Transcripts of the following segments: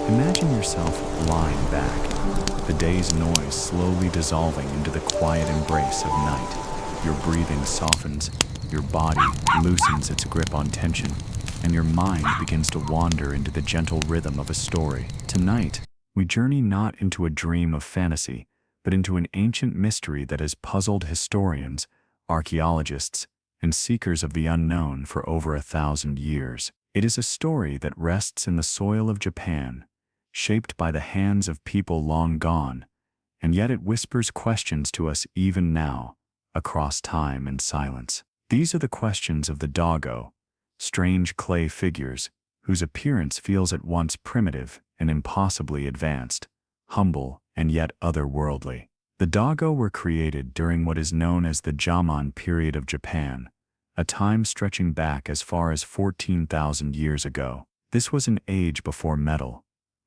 Imagine yourself lying back, the day's noise slowly dissolving into the quiet embrace of night. Your breathing softens, your body loosens its grip on tension, and your mind begins to wander into the gentle rhythm of a story. Tonight, we journey not into a dream of fantasy, but into an ancient mystery that has puzzled historians, archaeologists, and seekers of the unknown for over 1,000 years. It is a story that rests in the soil of Japan, shaped by the hands of people long gone, and yet it whispers questions to us even now, across time and silence. These are the questions of the Dogū, strange clay figures whose appearance feels at once primitive and impossibly advanced, humble and yet otherworldly. The Dogū were created during what is known as the Jōmon period of Japan, a time stretching back as far as 14,000 years ago. This was an age before metal,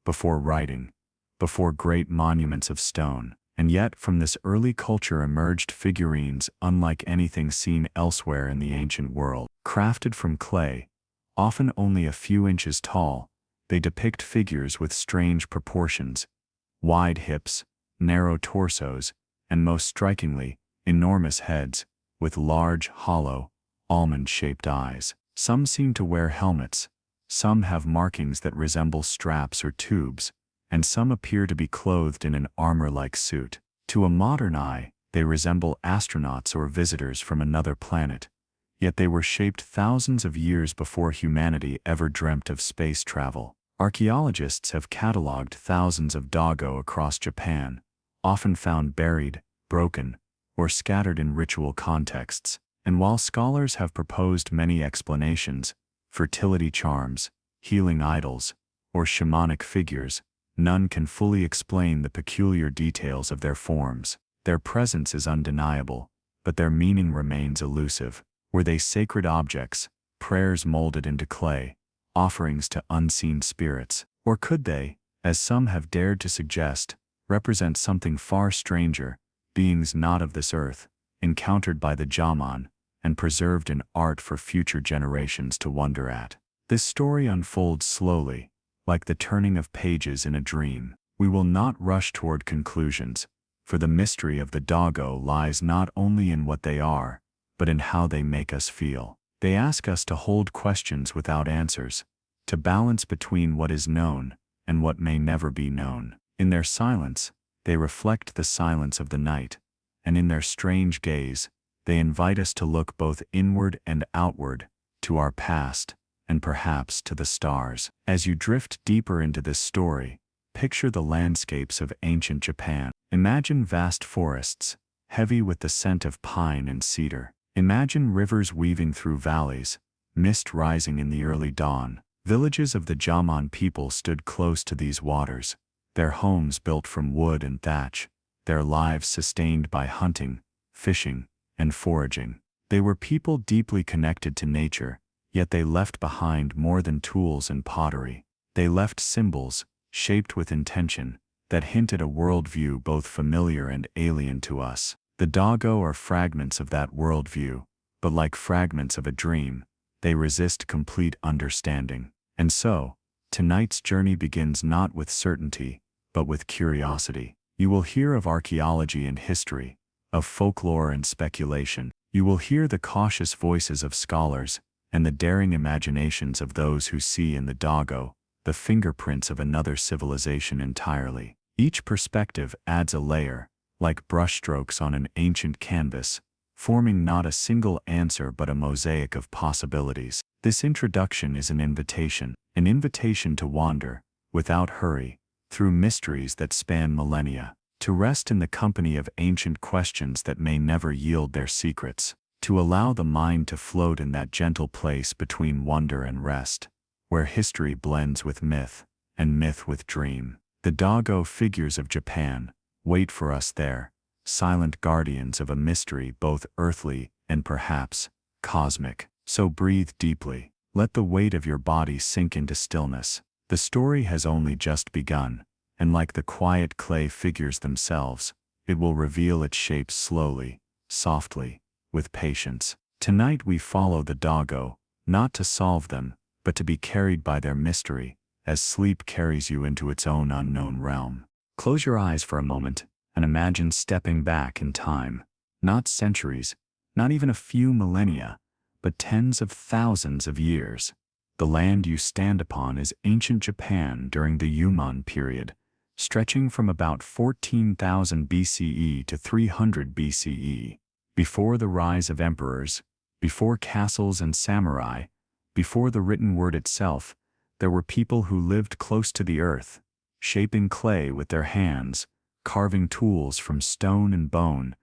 before writing, before great monuments of stone, and yet from this early culture emerged figurines unlike anything seen elsewhere in the ancient world. Crafted from clay, often only a few inches tall, they depict figures with strange proportions, wide hips, narrow torsos, and most strikingly, enormous heads, with large, hollow, almond-shaped eyes. Some seem to wear helmets, some have markings that resemble straps or tubes, and some appear to be clothed in an armor-like suit. To a modern eye, they resemble astronauts or visitors from another planet, yet they were shaped thousands of years before humanity ever dreamt of space travel. Archaeologists have catalogued thousands of Dogū across Japan, often found buried, broken, or scattered in ritual contexts. And while scholars have proposed many explanations, fertility charms, healing idols, or shamanic figures, none can fully explain the peculiar details of their forms. Their presence is undeniable, but their meaning remains elusive. Were they sacred objects, prayers molded into clay, offerings to unseen spirits? Or could they, as some have dared to suggest, represent something far stranger, beings not of this earth, encountered by the Jōmon, and preserved in art for future generations to wonder at? This story unfolds slowly, like the turning of pages in a dream. We will not rush toward conclusions, for the mystery of the Dogū lies not only in what they are, but in how they make us feel. They ask us to hold questions without answers, to balance between what is known and what may never be known. In their silence, they reflect the silence of the night, and in their strange gaze, they invite us to look both inward and outward, to our past, and perhaps to the stars. As you drift deeper into this story, picture the landscapes of ancient Japan. Imagine vast forests, heavy with the scent of pine and cedar. Imagine rivers weaving through valleys, mist rising in the early dawn. Villages of the Jōmon people stood close to these waters, their homes built from wood and thatch, their lives sustained by hunting, fishing, and foraging. They were people deeply connected to nature, yet they left behind more than tools and pottery. They left symbols, shaped with intention, that hint at a worldview both familiar and alien to us. The Dogū are fragments of that worldview, but like fragments of a dream, they resist complete understanding. And so, tonight's journey begins not with certainty, but with curiosity. You will hear of archaeology and history, of folklore and speculation. You will hear the cautious voices of scholars, and the daring imaginations of those who see in the Dogū the fingerprints of another civilization entirely. Each perspective adds a layer, like brushstrokes on an ancient canvas, forming not a single answer but a mosaic of possibilities. This introduction is an invitation to wander, without hurry, through mysteries that span millennia, to rest in the company of ancient questions that may never yield their secrets, to allow the mind to float in that gentle place between wonder and rest, where history blends with myth, and myth with dream. The Dogū figures of Japan wait for us there, silent guardians of a mystery both earthly and perhaps cosmic. So breathe deeply. Let the weight of your body sink into stillness. The story has only just begun, and like the quiet clay figures themselves, it will reveal its shapes slowly, softly, with patience. Tonight we follow the Dogū, not to solve them, but to be carried by their mystery, as sleep carries you into its own unknown realm. Close your eyes for a moment and imagine stepping back in time. Not centuries, not even a few millennia, but tens of thousands of years. The land you stand upon is ancient Japan during the Jōmon period, stretching from about 14,000 BCE to 300 BCE. Before the rise of emperors, before castles and samurai, before the written word itself, there were people who lived close to the earth, shaping clay with their hands, carving tools from stone and bone,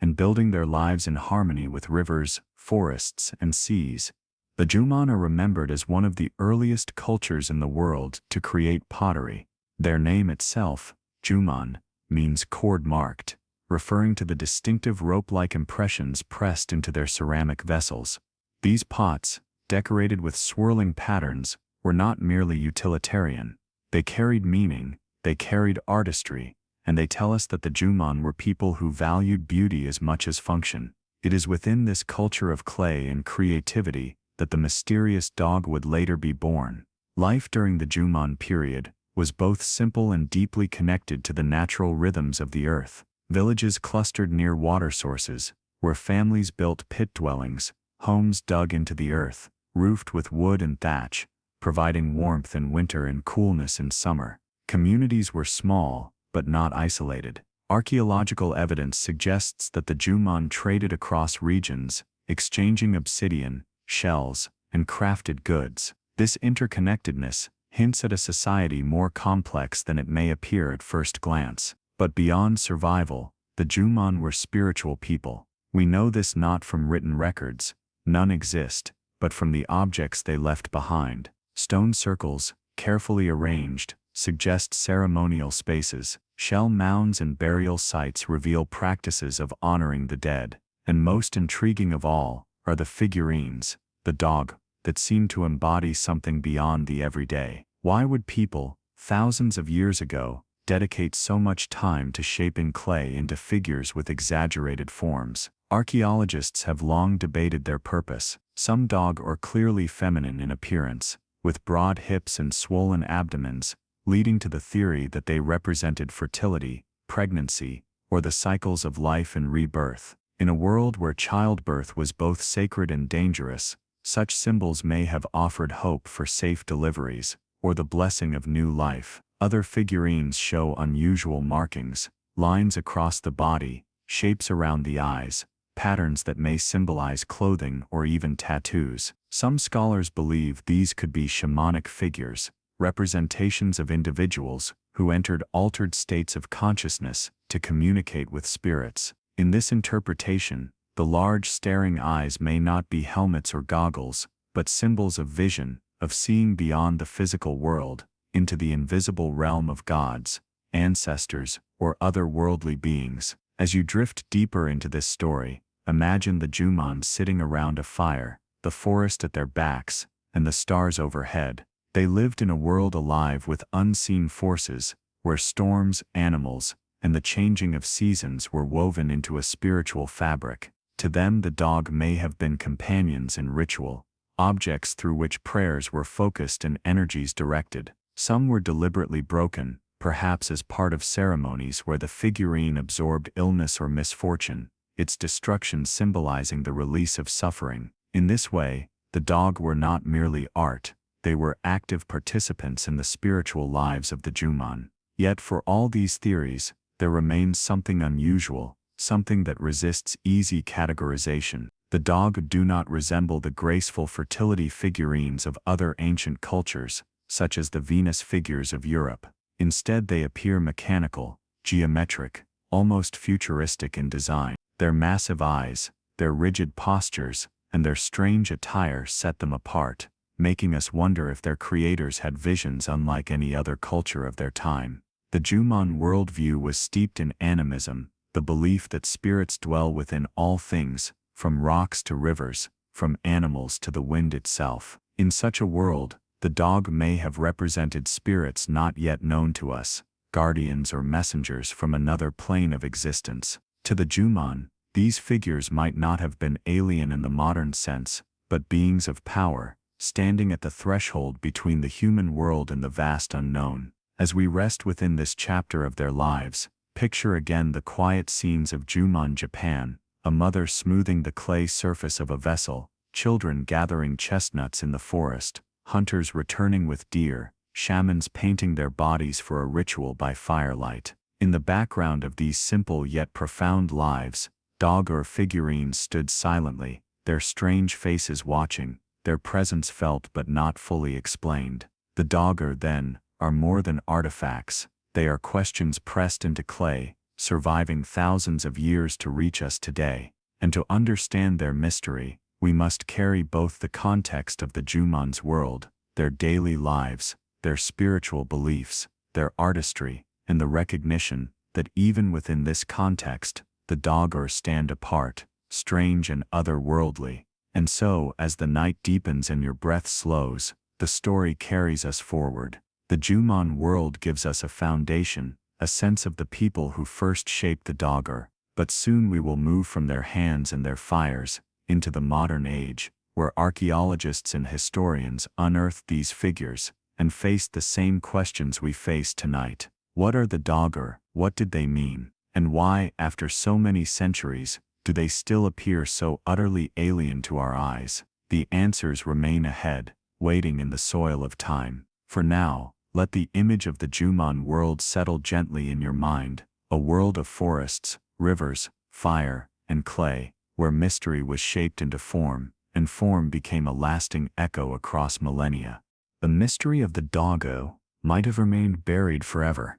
and building their lives in harmony with rivers, forests, and seas. The Jōmon are remembered as one of the earliest cultures in the world to create pottery. Their name itself, Jōmon, means cord-marked, referring to the distinctive rope-like impressions pressed into their ceramic vessels. These pots, decorated with swirling patterns, were not merely utilitarian. They carried meaning, they carried artistry, and they tell us that the Jōmon were people who valued beauty as much as function. It is within this culture of clay and creativity that the mysterious dog would later be born. Life during the Jōmon period was both simple and deeply connected to the natural rhythms of the earth. Villages clustered near water sources, where families built pit dwellings, homes dug into the earth, roofed with wood and thatch, providing warmth in winter and coolness in summer. Communities were small, but not isolated. Archaeological evidence suggests that the Jōmon traded across regions, exchanging obsidian, shells, and crafted goods. This interconnectedness hints at a society more complex than it may appear at first glance. But beyond survival, the Jōmon were spiritual people. We know this not from written records, none exist, but from the objects they left behind. Stone circles, carefully arranged, suggest ceremonial spaces. Shell mounds and burial sites reveal practices of honoring the dead. And most intriguing of all are the figurines, the dog, that seem to embody something beyond the everyday. Why would people, thousands of years ago, dedicate so much time to shaping clay into figures with exaggerated forms? Archaeologists have long debated their purpose. Some dog are clearly feminine in appearance, with broad hips and swollen abdomens, leading to the theory that they represented fertility, pregnancy, or the cycles of life and rebirth. In a world where childbirth was both sacred and dangerous, such symbols may have offered hope for safe deliveries, or the blessing of new life. Other figurines show unusual markings, lines across the body, shapes around the eyes, patterns that may symbolize clothing or even tattoos. Some scholars believe these could be shamanic figures, representations of individuals who entered altered states of consciousness to communicate with spirits. In this interpretation, the large staring eyes may not be helmets or goggles, but symbols of vision, of seeing beyond the physical world, into the invisible realm of gods, ancestors, or other worldly beings. As you drift deeper into this story, imagine the Jōmon sitting around a fire, the forest at their backs, and the stars overhead. They lived in a world alive with unseen forces, where storms, animals, and the changing of seasons were woven into a spiritual fabric. To them, the dog may have been companions in ritual, objects through which prayers were focused and energies directed. Some were deliberately broken, perhaps as part of ceremonies where the figurine absorbed illness or misfortune, its destruction symbolizing the release of suffering. In this way, the dog were not merely art, they were active participants in the spiritual lives of the Jōmon. Yet for all these theories, there remains something unusual, something that resists easy categorization. The dog do not resemble the graceful fertility figurines of other ancient cultures, such as the Venus figures of Europe. Instead, they appear mechanical, geometric, almost futuristic in design. Their massive eyes, their rigid postures, and their strange attire set them apart, making us wonder if their creators had visions unlike any other culture of their time. The Jōmon worldview was steeped in animism, the belief that spirits dwell within all things, from rocks to rivers, from animals to the wind itself. In such a world, the dog may have represented spirits not yet known to us, guardians or messengers from another plane of existence. To the Jōmon, these figures might not have been alien in the modern sense, but beings of power, standing at the threshold between the human world and the vast unknown. As we rest within this chapter of their lives, picture again the quiet scenes of Jōmon, Japan, a mother smoothing the clay surface of a vessel, children gathering chestnuts in the forest, hunters returning with deer, shamans painting their bodies for a ritual by firelight. In the background of these simple yet profound lives, Dogū figurines stood silently, their strange faces watching, their presence felt but not fully explained. The Dogū, then, are more than artifacts, they are questions pressed into clay, surviving thousands of years to reach us today. And to understand their mystery, we must carry both the context of the Jōmon's world, their daily lives, their spiritual beliefs, their artistry, and the recognition that even within this context, the Dogū stand apart, strange and otherworldly. And so, as the night deepens and your breath slows, the story carries us forward. The Jōmon world gives us a foundation, a sense of the people who first shaped the Dogū, but soon we will move from their hands and their fires into the modern age, where archaeologists and historians unearth these figures and face the same questions we face tonight. What are the Dogū? What did they mean? And why, after so many centuries, do they still appear so utterly alien to our eyes? The answers remain ahead, waiting in the soil of time. For now, let the image of the Jōmon world settle gently in your mind, a world of forests, rivers, fire, and clay, where mystery was shaped into form, and form became a lasting echo across millennia. The mystery of the Dogū might have remained buried forever,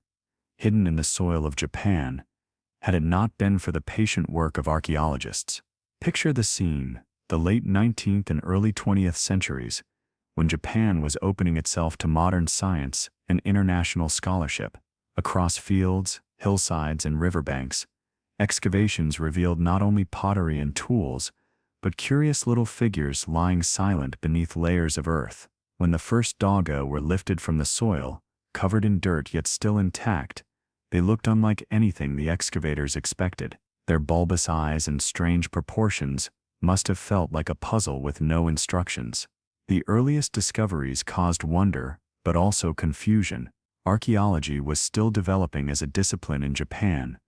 hidden in the soil of Japan, had it not been for the patient work of archaeologists. Picture the scene, the late 19th and early 20th centuries, when Japan was opening itself to modern science and international scholarship. Across fields, hillsides, and riverbanks, excavations revealed not only pottery and tools, but curious little figures lying silent beneath layers of earth. When the first Dogū were lifted from the soil, covered in dirt yet still intact, they looked unlike anything the excavators expected. Their bulbous eyes and strange proportions must have felt like a puzzle with no instructions. The earliest discoveries caused wonder, but also confusion. Archaeology was still developing as a discipline in Japan,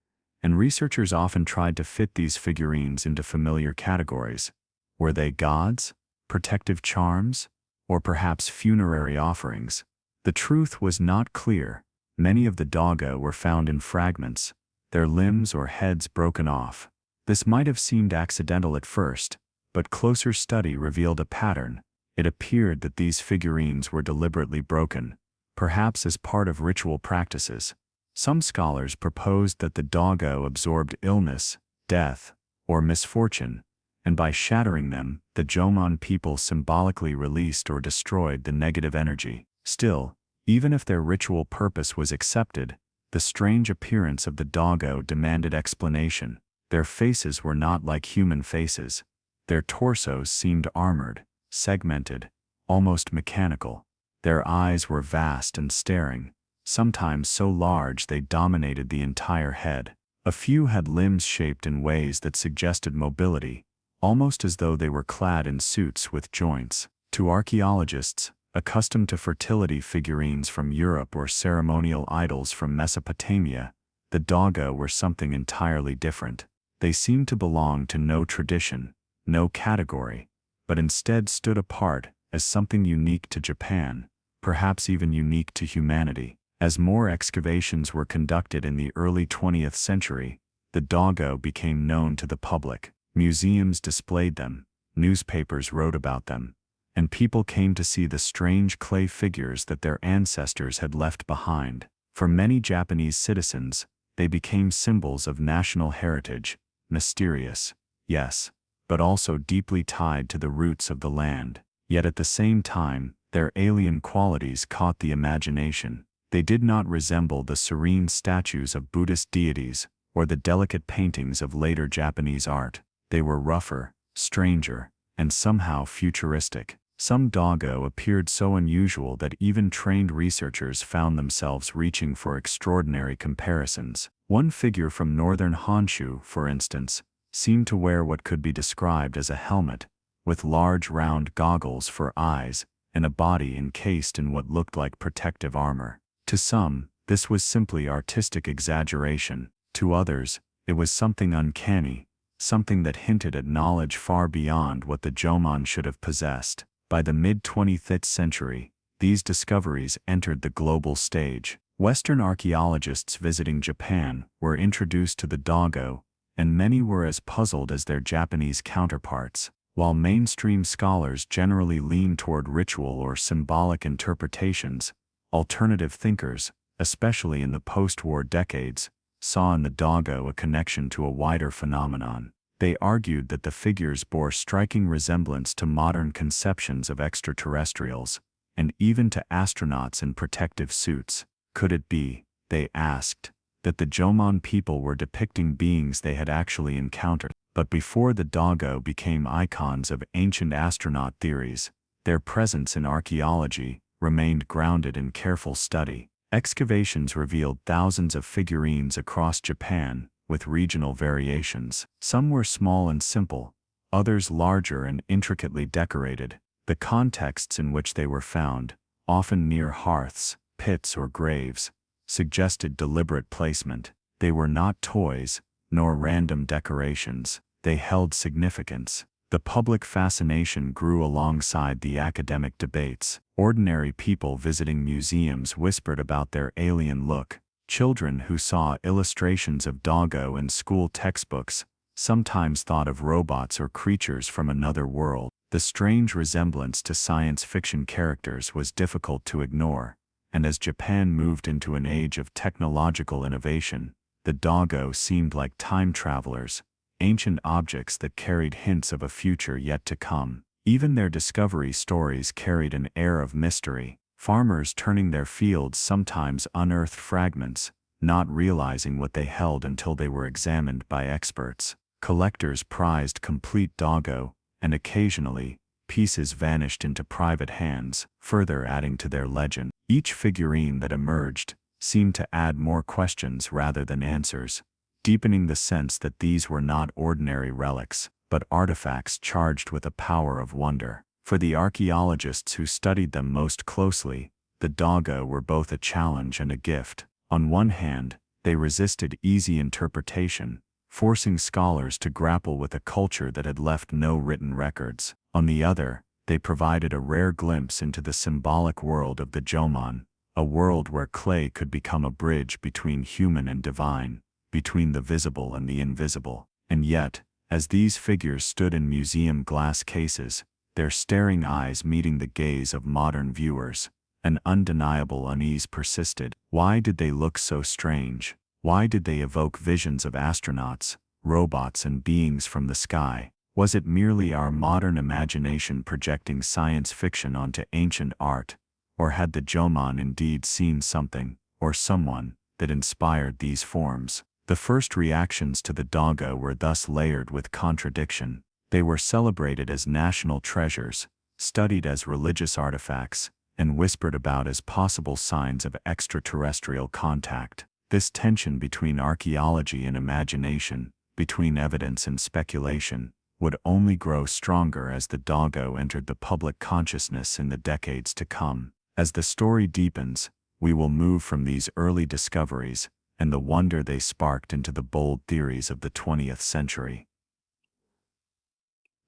and researchers often tried to fit these figurines into familiar categories. Were they gods, protective charms, or perhaps funerary offerings? The truth was not clear. Many of the Dogū were found in fragments, their limbs or heads broken off. This might have seemed accidental at first, but closer study revealed a pattern. It appeared that these figurines were deliberately broken, perhaps as part of ritual practices. Some scholars proposed that the Dogū absorbed illness, death, or misfortune, and by shattering them, the Jōmon people symbolically released or destroyed the negative energy. Still, even if their ritual purpose was accepted, the strange appearance of the Dogū demanded explanation. Their faces were not like human faces. Their torsos seemed armored, segmented, almost mechanical. Their eyes were vast and staring, sometimes so large they dominated the entire head. A few had limbs shaped in ways that suggested mobility, almost as though they were clad in suits with joints. To archaeologists, accustomed to fertility figurines from Europe or ceremonial idols from Mesopotamia, the Dogū were something entirely different. They seemed to belong to no tradition, no category, but instead stood apart as something unique to Japan, perhaps even unique to humanity. As more excavations were conducted in the early 20th century, the Dogū became known to the public. Museums displayed them, newspapers wrote about them, and people came to see the strange clay figures that their ancestors had left behind. For many Japanese citizens, they became symbols of national heritage, mysterious, yes, but also deeply tied to the roots of the land. Yet at the same time, their alien qualities caught the imagination. They did not resemble the serene statues of Buddhist deities or the delicate paintings of later Japanese art. They were rougher, stranger, and somehow futuristic. Some Dogū appeared so unusual that even trained researchers found themselves reaching for extraordinary comparisons. One figure from northern Honshu, for instance, seemed to wear what could be described as a helmet, with large round goggles for eyes and a body encased in what looked like protective armor. To some, this was simply artistic exaggeration. To others, it was something uncanny, something that hinted at knowledge far beyond what the Jōmon should have possessed. By the mid-20th century, these discoveries entered the global stage. Western archaeologists visiting Japan were introduced to the Dogū, and many were as puzzled as their Japanese counterparts. While mainstream scholars generally lean toward ritual or symbolic interpretations, alternative thinkers, especially in the post-war decades, saw in the Dogū a connection to a wider phenomenon. They argued that the figures bore striking resemblance to modern conceptions of extraterrestrials, and even to astronauts in protective suits. Could it be, they asked, that the Jōmon people were depicting beings they had actually encountered? But before the Dogū became icons of ancient astronaut theories, their presence in archaeology remained grounded in careful study. Excavations revealed thousands of figurines across Japan, with regional variations. Some were small and simple, others larger and intricately decorated. The contexts in which they were found, often near hearths, pits or graves, suggested deliberate placement. They were not toys, nor random decorations. They held significance. The public fascination grew alongside the academic debates. Ordinary people visiting museums whispered about their alien look. Children who saw illustrations of Dogū in school textbooks sometimes thought of robots or creatures from another world. The strange resemblance to science fiction characters was difficult to ignore, and as Japan moved into an age of technological innovation, the Dogū seemed like time travelers, ancient objects that carried hints of a future yet to come. Even their discovery stories carried an air of mystery. Farmers turning their fields sometimes unearthed fragments, not realizing what they held until they were examined by experts. Collectors prized complete Dogū, and occasionally, pieces vanished into private hands, further adding to their legend. Each figurine that emerged seemed to add more questions rather than answers, deepening the sense that these were not ordinary relics, but artifacts charged with a power of wonder. For the archaeologists who studied them most closely, the Dogū were both a challenge and a gift. On one hand, they resisted easy interpretation, forcing scholars to grapple with a culture that had left no written records. On the other, they provided a rare glimpse into the symbolic world of the Jōmon, a world where clay could become a bridge between human and divine, between the visible and the invisible. And yet, as these figures stood in museum glass cases, their staring eyes meeting the gaze of modern viewers, an undeniable unease persisted. Why did they look so strange? Why did they evoke visions of astronauts, robots, and beings from the sky? Was it merely our modern imagination projecting science fiction onto ancient art, or had the Jōmon indeed seen something, or someone, that inspired these forms? The first reactions to the Dogū were thus layered with contradiction. They were celebrated as national treasures, studied as religious artifacts, and whispered about as possible signs of extraterrestrial contact. This tension between archaeology and imagination, between evidence and speculation, would only grow stronger as the Dogū entered the public consciousness in the decades to come. As the story deepens, we will move from these early discoveries and the wonder they sparked into the bold theories of the 20th century.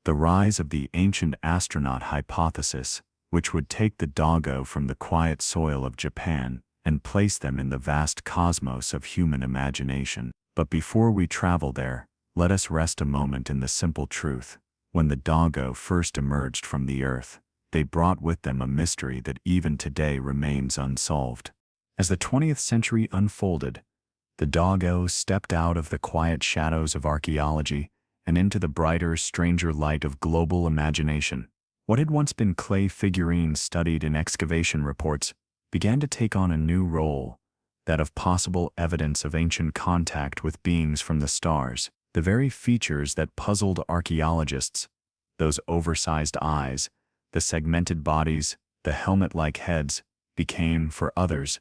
The rise of the ancient astronaut hypothesis, which would take the Dogū from the quiet soil of Japan and place them in the vast cosmos of human imagination. But before we travel there, let us rest a moment in the simple truth. When the Dogū first emerged from the earth, they brought with them a mystery that even today remains unsolved. As the 20th century unfolded, the Dogū stepped out of the quiet shadows of archaeology and into the brighter, stranger light of global imagination. What had once been clay figurines studied in excavation reports began to take on a new role, that of possible evidence of ancient contact with beings from the stars. The very features that puzzled archaeologists, those oversized eyes, the segmented bodies, the helmet-like heads, became, for others,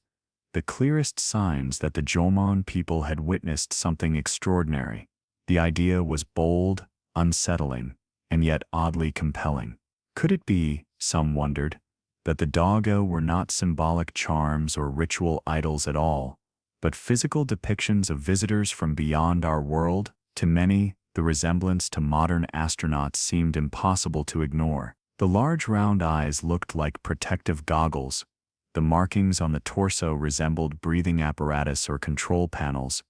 the clearest signs that the Jōmon people had witnessed something extraordinary. The idea was bold, unsettling, and yet oddly compelling. Could it be, some wondered, that the Dogū were not symbolic charms or ritual idols at all, but physical depictions of visitors from beyond our world? To many, the resemblance to modern astronauts seemed impossible to ignore. The large round eyes looked like protective goggles. The markings on the torso resembled breathing apparatus or control panels,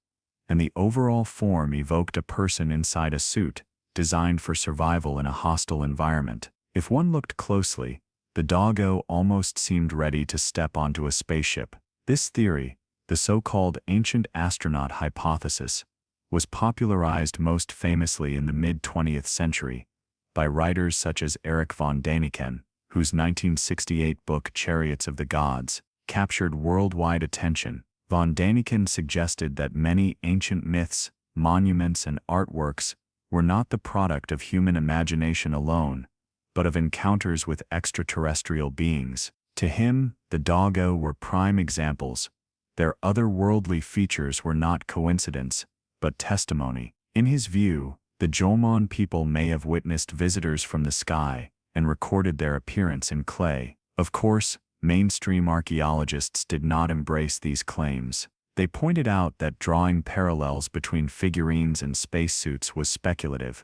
and the overall form evoked a person inside a suit, designed for survival in a hostile environment. If one looked closely, the Dogū almost seemed ready to step onto a spaceship. This theory, the so-called ancient astronaut hypothesis, was popularized most famously in the mid-20th century by writers such as Erich von Däniken, whose 1968 book Chariots of the Gods captured worldwide attention. Von Däniken suggested that many ancient myths, monuments, and artworks were not the product of human imagination alone, but of encounters with extraterrestrial beings. To him, the Dogū were prime examples. Their otherworldly features were not coincidence, but testimony. In his view, the Jōmon people may have witnessed visitors from the sky and recorded their appearance in clay. Of course, mainstream archaeologists did not embrace these claims. They pointed out that drawing parallels between figurines and spacesuits was speculative,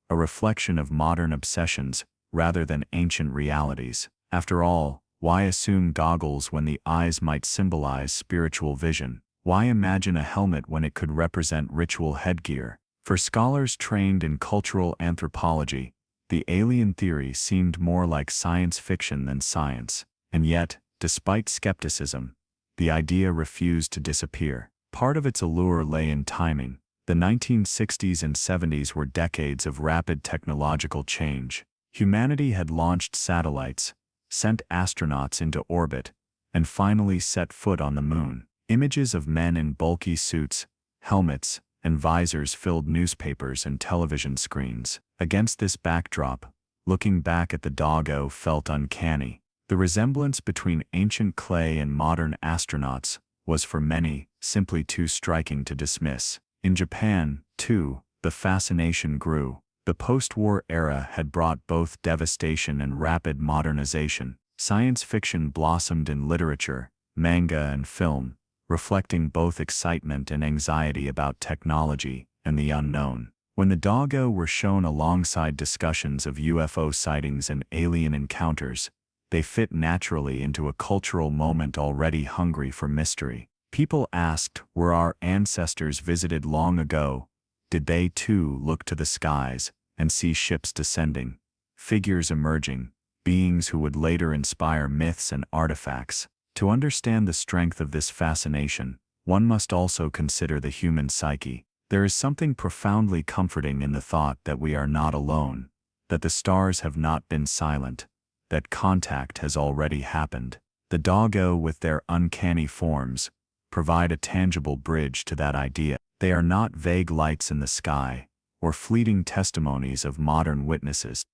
a reflection of modern obsessions rather than ancient realities. After all, why assume goggles when the eyes might symbolize spiritual vision? Why imagine a helmet when it could represent ritual headgear? For scholars trained in cultural anthropology, the alien theory seemed more like science fiction than science. And yet, despite skepticism, the idea refused to disappear. Part of its allure lay in timing. The 1960s and 70s were decades of rapid technological change. Humanity had launched satellites, sent astronauts into orbit, and finally set foot on the moon. Images of men in bulky suits, helmets, and visors filled newspapers and television screens. Against this backdrop, looking back at the Dogū felt uncanny. The resemblance between ancient clay and modern astronauts was for many simply too striking to dismiss. In Japan, too, the fascination grew. The post-war era had brought both devastation and rapid modernization. Science fiction blossomed in literature, manga, and film, reflecting both excitement and anxiety about technology and the unknown. When the Dogū were shown alongside discussions of UFO sightings and alien encounters, they fit naturally into a cultural moment already hungry for mystery. People asked, were our ancestors visited long ago? Did they too look to the skies and see ships descending, figures emerging, beings who would later inspire myths and artifacts? To understand the strength of this fascination, one must also consider the human psyche. There is something profoundly comforting in the thought that we are not alone, that the stars have not been silent, that contact has already happened. The Dogū, with their uncanny forms, provide a tangible bridge to that idea. They are not vague lights in the sky, or fleeting testimonies of modern witnesses.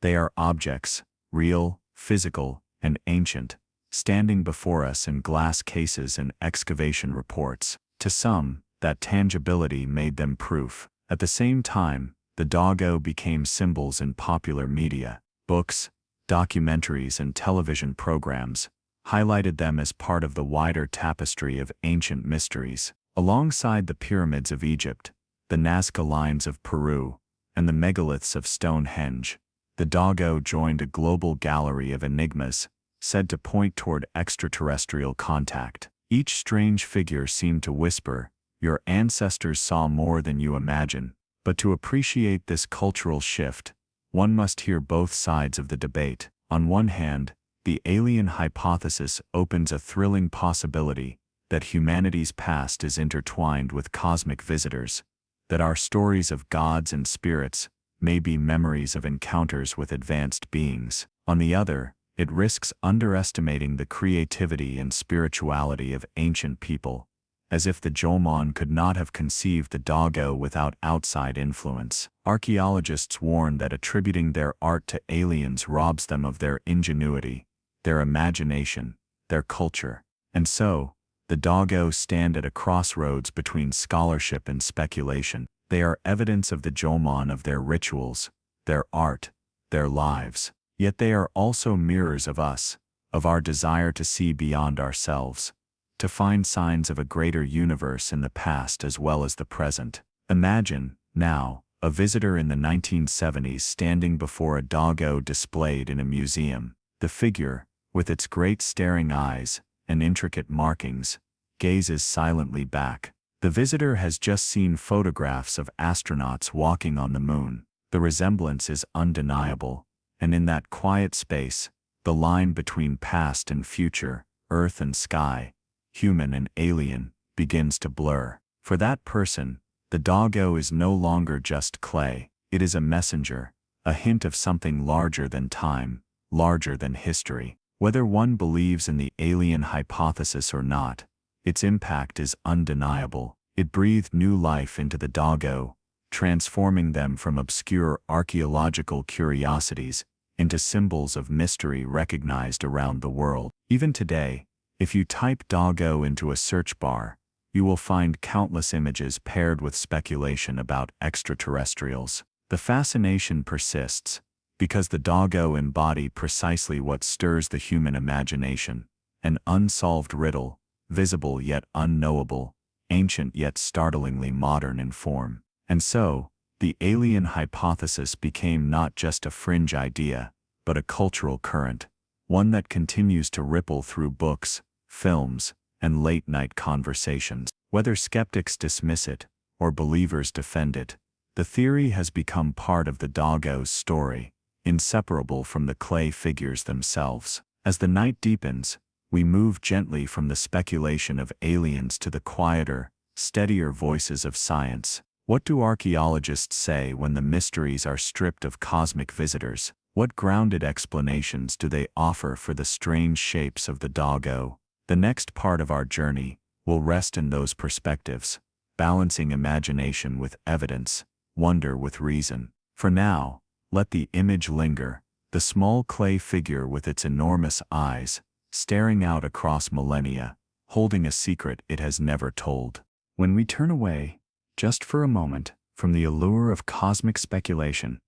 They are objects, real, physical, and ancient, standing before us in glass cases and excavation reports. To some, that tangibility made them proof. At the same time, the Dogū became symbols in popular media. Books, documentaries, and television programs highlighted them as part of the wider tapestry of ancient mysteries. Alongside the pyramids of Egypt, the Nazca lines of Peru, and the megaliths of Stonehenge, the Dogū joined a global gallery of enigmas said to point toward extraterrestrial contact. Each strange figure seemed to whisper, "Your ancestors saw more than you imagine." But to appreciate this cultural shift, one must hear both sides of the debate. On one hand, the alien hypothesis opens a thrilling possibility that humanity's past is intertwined with cosmic visitors, that our stories of gods and spirits may be memories of encounters with advanced beings. On the other, it risks underestimating the creativity and spirituality of ancient people, as if the Jōmon could not have conceived the Dogū without outside influence. Archaeologists warn that attributing their art to aliens robs them of their ingenuity, their imagination, their culture. And so, the Dogū stand at a crossroads between scholarship and speculation. They are evidence of the Jōmon of their rituals, their art, their lives. Yet they are also mirrors of us, of our desire to see beyond ourselves, to find signs of a greater universe in the past as well as the present. Imagine, now, a visitor in the 1970s standing before a Dogū displayed in a museum. The figure, with its great staring eyes and intricate markings, gazes silently back. The visitor has just seen photographs of astronauts walking on the moon. The resemblance is undeniable, and in that quiet space, the line between past and future, earth and sky, human and alien, begins to blur. For that person, the Dogū is no longer just clay. It is a messenger, a hint of something larger than time, larger than history. Whether one believes in the alien hypothesis or not, its impact is undeniable. It breathed new life into the Dogū, transforming them from obscure archaeological curiosities into symbols of mystery recognized around the world. Even today, if you type Dogū into a search bar, you will find countless images paired with speculation about extraterrestrials. The fascination persists, because the Dogū embody precisely what stirs the human imagination, an unsolved riddle, visible yet unknowable, ancient yet startlingly modern in form. And so, the alien hypothesis became not just a fringe idea, but a cultural current, one that continues to ripple through books, films, and late-night conversations. Whether skeptics dismiss it, or believers defend it, the theory has become part of the Dogū's story, inseparable from the clay figures themselves. As the night deepens, we move gently from the speculation of aliens to the quieter, steadier voices of science. What do archaeologists say when the mysteries are stripped of cosmic visitors? What grounded explanations do they offer for the strange shapes of the Dogū? The next part of our journey will rest in those perspectives, balancing imagination with evidence, wonder with reason. For now, let the image linger, the small clay figure with its enormous eyes, staring out across millennia, holding a secret it has never told. When we turn away, just for a moment, from the allure of cosmic speculation,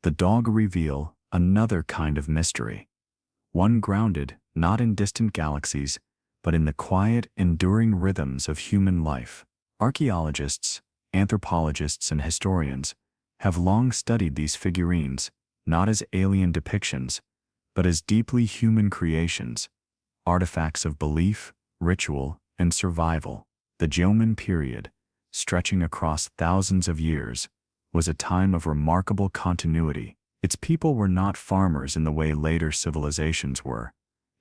the Dogū reveal another kind of mystery, one grounded not in distant galaxies, but in the quiet, enduring rhythms of human life. Archaeologists, anthropologists, and historians have long studied these figurines, not as alien depictions, but as deeply human creations, artifacts of belief, ritual, and survival. The Jōmon period, stretching across thousands of years, was a time of remarkable continuity. Its people were not farmers in the way later civilizations were.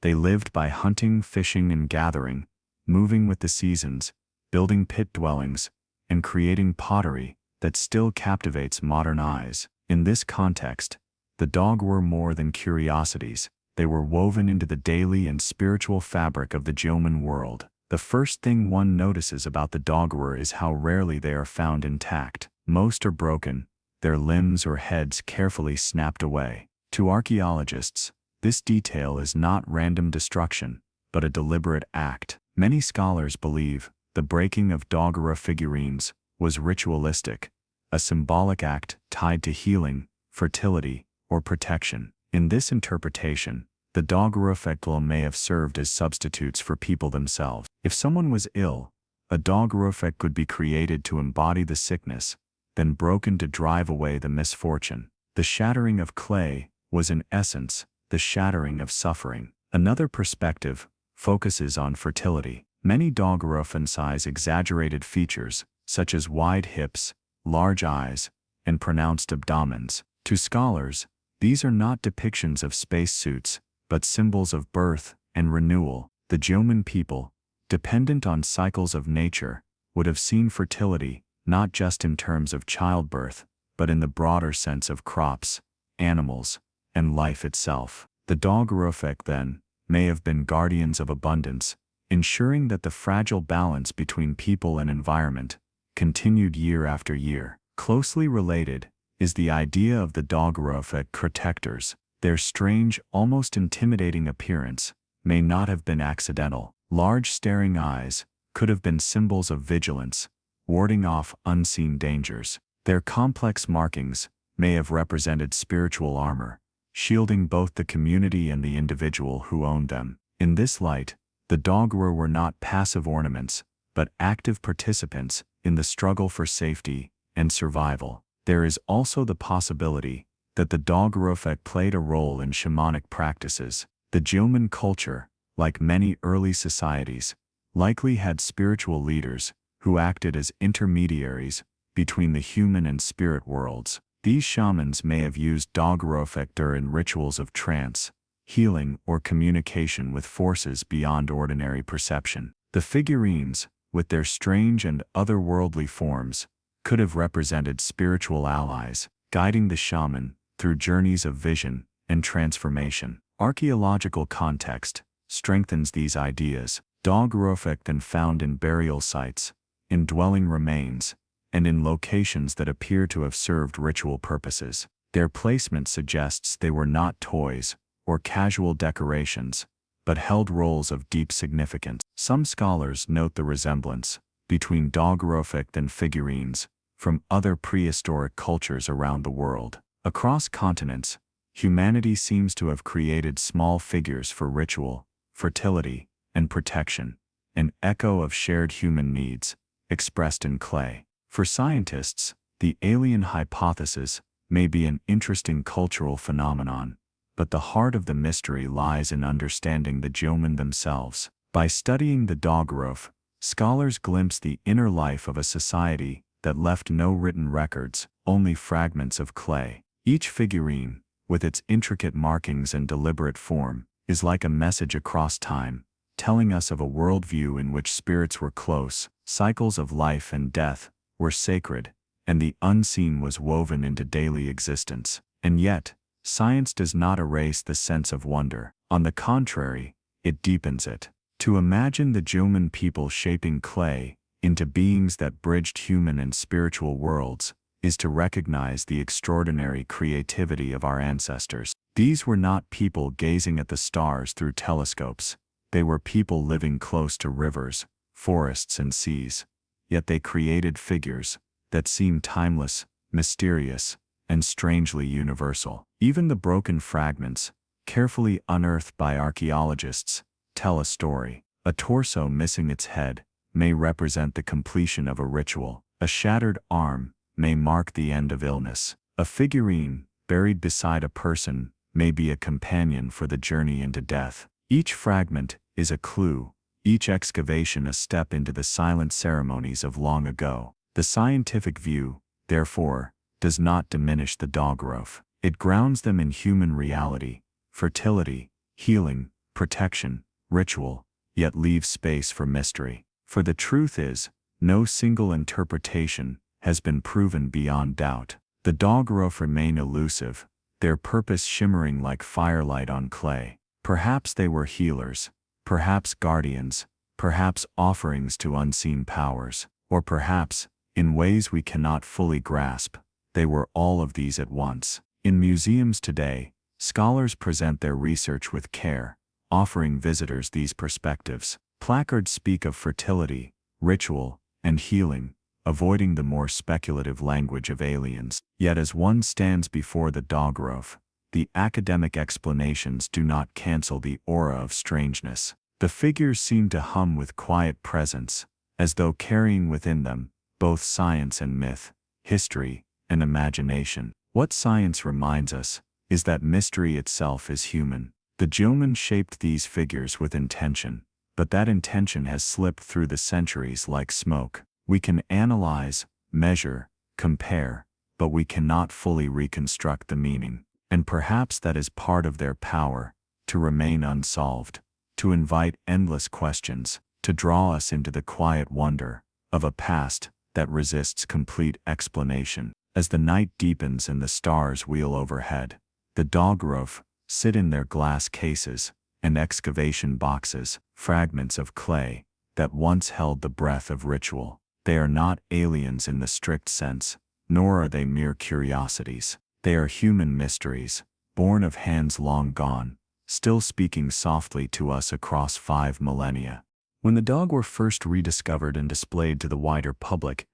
They lived by hunting, fishing, and gathering, moving with the seasons, building pit dwellings, and creating pottery that still captivates modern eyes. In this context, the Dogū were more than curiosities. They were woven into the daily and spiritual fabric of the Jōmon world. The first thing one notices about the Dogū is how rarely they are found intact. Most are broken, their limbs or heads carefully snapped away. To archaeologists, this detail is not random destruction, but a deliberate act. Many scholars believe the breaking of Dogū figurines was ritualistic, a symbolic act tied to healing, fertility, or protection. In this interpretation, the Dogū may have served as substitutes for people themselves. If someone was ill, a Dogū could be created to embody the sickness, then broken to drive away the misfortune. The shattering of clay was in essence the shattering of suffering. Another perspective focuses on fertility. Many Dogū emphasize exaggerated features, such as wide hips, large eyes, and pronounced abdomens. To scholars, these are not depictions of spacesuits, but symbols of birth and renewal. The Jōmon people, dependent on cycles of nature, would have seen fertility not just in terms of childbirth, but in the broader sense of crops, animals, and life itself. The Dogū then may have been guardians of abundance, ensuring that the fragile balance between people and environment continued year after year. Closely related is the idea of the Dogū protectors. Their strange, almost intimidating appearance may not have been accidental. Large staring eyes could have been symbols of vigilance, warding off unseen dangers. Their complex markings may have represented spiritual armor, shielding both the community and the individual who owned them. In this light, the Dogū were not passive ornaments, but active participants in the struggle for safety and survival. There is also the possibility that the Dogū played a role in shamanic practices. The Jōmon culture, like many early societies, likely had spiritual leaders who acted as intermediaries between the human and spirit worlds. These shamans may have used Dogū during rituals of trance, healing, or communication with forces beyond ordinary perception. The figurines, with their strange and otherworldly forms, could have represented spiritual allies, guiding the shaman through journeys of vision and transformation. Archaeological context strengthens these ideas. Dogū then found in burial sites, in dwelling remains, and in locations that appear to have served ritual purposes. Their placement suggests they were not toys or casual decorations, but held roles of deep significance. Some scholars note the resemblance between Dogū and figurines from other prehistoric cultures around the world. Across continents, humanity seems to have created small figures for ritual, fertility, and protection, an echo of shared human needs, expressed in clay. For scientists, the alien hypothesis may be an interesting cultural phenomenon, but the heart of the mystery lies in understanding the Jōmon themselves. By studying the Dogū, scholars glimpse the inner life of a society that left no written records, only fragments of clay. Each figurine, with its intricate markings and deliberate form, is like a message across time, telling us of a worldview in which spirits were close, cycles of life and death were sacred, and the unseen was woven into daily existence. And yet, science does not erase the sense of wonder. On the contrary, it deepens it. To imagine the Jōmon people shaping clay into beings that bridged human and spiritual worlds is to recognize the extraordinary creativity of our ancestors. These were not people gazing at the stars through telescopes. They were people living close to rivers, forests, and seas. Yet they created figures that seem timeless, mysterious, and strangely universal. Even the broken fragments, carefully unearthed by archaeologists, tell a story. A torso missing its head may represent the completion of a ritual. A shattered arm may mark the end of illness. A figurine buried beside a person may be a companion for the journey into death. Each fragment is a clue, each excavation a step into the silent ceremonies of long ago. The scientific view, therefore, does not diminish the Dogū. It grounds them in human reality, fertility, healing, protection, ritual, yet leaves space for mystery. For the truth is, no single interpretation has been proven beyond doubt. The Dogū remain elusive, their purpose shimmering like firelight on clay. Perhaps they were healers, perhaps guardians, perhaps offerings to unseen powers, or perhaps, in ways we cannot fully grasp, they were all of these at once. In museums today, scholars present their research with care, offering visitors these perspectives. Placards speak of fertility, ritual, and healing, avoiding the more speculative language of aliens. Yet as one stands before the Dogū, the academic explanations do not cancel the aura of strangeness. The figures seem to hum with quiet presence, as though carrying within them both science and myth, history and imagination. What science reminds us is that mystery itself is human. The Jōmon shaped these figures with intention, but that intention has slipped through the centuries like smoke. We can analyze, measure, compare, but we cannot fully reconstruct the meaning. And perhaps that is part of their power, to remain unsolved, to invite endless questions, to draw us into the quiet wonder of a past that resists complete explanation. As the night deepens and the stars wheel overhead, the Dogū sit in their glass cases and excavation boxes, fragments of clay that once held the breath of ritual. They are not aliens in the strict sense, nor are they mere curiosities. They are human mysteries, born of hands long gone, still speaking softly to us across 5 millennia. When the Dogū were first rediscovered and displayed to the wider public,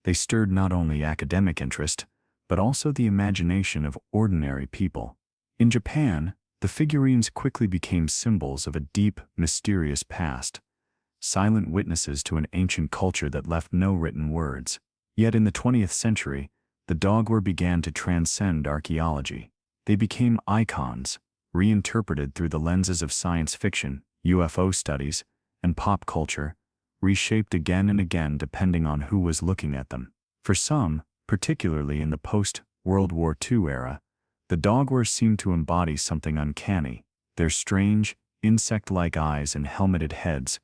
they stirred not only academic interest, but also the imagination of ordinary people. In Japan, the figurines quickly became symbols of a deep, mysterious past, silent witnesses to an ancient culture that left no written words. Yet in the 20th century, the Dogū began to transcend archaeology. They became icons, reinterpreted through the lenses of science fiction, UFO studies, and pop culture, reshaped again and again depending on who was looking at them. For some, particularly in the post-World War II era, the Dogū seemed to embody something uncanny. Their strange, insect-like eyes and helmeted heads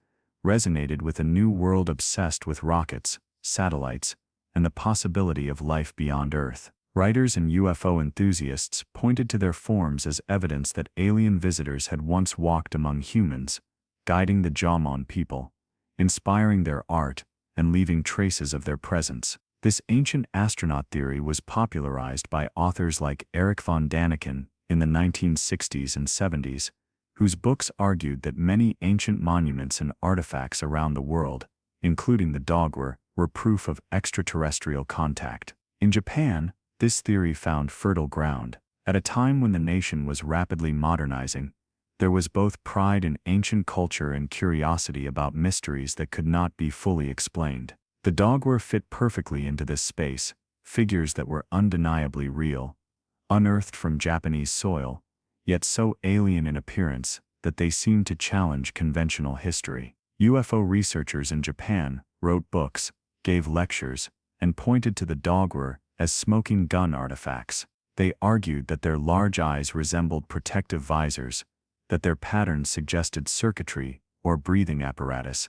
resonated with a new world obsessed with rockets, satellites, and the possibility of life beyond Earth. Writers and UFO enthusiasts pointed to their forms as evidence that alien visitors had once walked among humans, guiding the Jōmon people, inspiring their art, and leaving traces of their presence. This ancient astronaut theory was popularized by authors like Erich von Däniken in the 1960s and 70s, whose books argued that many ancient monuments and artifacts around the world, including the Dogū, were proof of extraterrestrial contact. In Japan, this theory found fertile ground. At a time when the nation was rapidly modernizing, there was both pride in ancient culture and curiosity about mysteries that could not be fully explained. The Dogū fit perfectly into this space, figures that were undeniably real, unearthed from Japanese soil, yet so alien in appearance that they seemed to challenge conventional history. UFO researchers in Japan wrote books, gave lectures, and pointed to the Dogū as smoking gun artifacts. They argued that their large eyes resembled protective visors, that their patterns suggested circuitry or breathing apparatus,